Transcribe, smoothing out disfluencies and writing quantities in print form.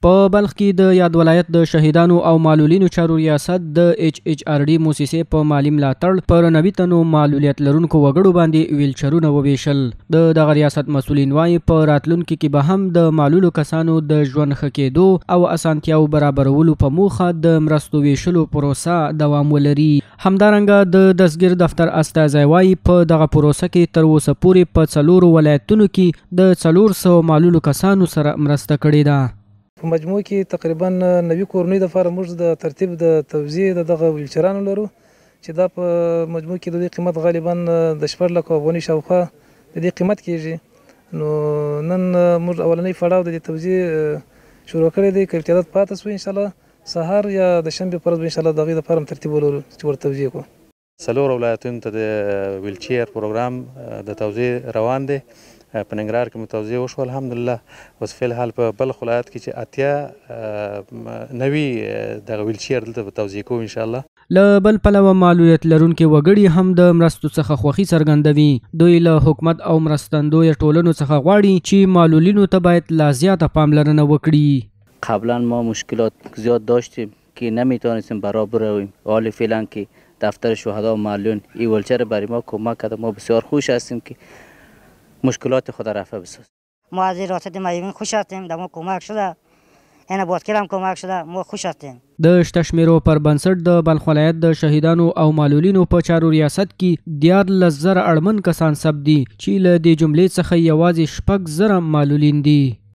په بلخ کې د یاد ولایت د شهیدانو او معلولینو چارو ریاست د HHRD موسسې په مالی ملاتړ پر 90 تنو معلولیت لرونکو وګړو باندې ویلچرونه وویشل. د دغه ریاست مسؤلین وایي په راتلونکي کې به هم د معلولو کسانو د ژوند ښه کېدو او اسانتیاو برابرولو په موخه د مرستو ویشلو پروسه دوام ولري. همدارنګه د دستګیر دفتر استازی وایي په دغه پروسه کې تر اوسه پورې په 4 ولایتونو کې د 400 معلولو کسانو سره مرسته کړې ده. په مجموع کې تقریبا 90 کورنۍ دپاره موږ د ترتیب د توزیع د دغه ویلچرانو لرو چې دا په مجموع کې د دې قیمت غالبا د 14 لک افغانۍ شاوخوا د دې قیمت کېږي. نو نن موږ اولنۍ پړاو د دې توزیع شروع کړی دی. که امتیازات پاتې سو انشاءالله سهار یا د شنبې په ورځ به انشاءالله د هغې دپاره ترتیب ولرو چې ورته توزیع کړو. 4 ولایتونو ته د ویلچیر پروګرام د توزیع روان دی. په ننګرهار کې متوزیع وشو الحمدلله. اوس فی الحال په بلخ ولایت کې چې 80 نوي دغه ویلچیر دلته به توزیع کوو انشاءالله. له بل پلوه معلولیت لرونکي وګړي هم د مرستو څخه خوښي څرګندوي. دوی له حکومت او مرستندویه ټولنو څخه غواړي چې معلولینو ته باید لا زیاته پاملرنه وکړي. قبلا ما مشکلات زیاد داشتیم که نمیتونستیم برابر برویم. حال فعلا که دفتر شهدا و معلولین این ویلچر برای ما کمک کرده. ما بسیار خوش هستیم که مشکلات خود رفع بسازیم. ما از ریاست معیوبین خوش هستیم. در ما کمک شده. این باسکل هم کمک شده. ما خوش هستیم. د شته شمیرو پر بنسټ د بلخ ولایت د شهیدانو او معلولینو په چارو ریاست کې 14,000 اړمن کسان ثبت دي چې له دې جملې څخه یوازې 6,000 معلولین دي.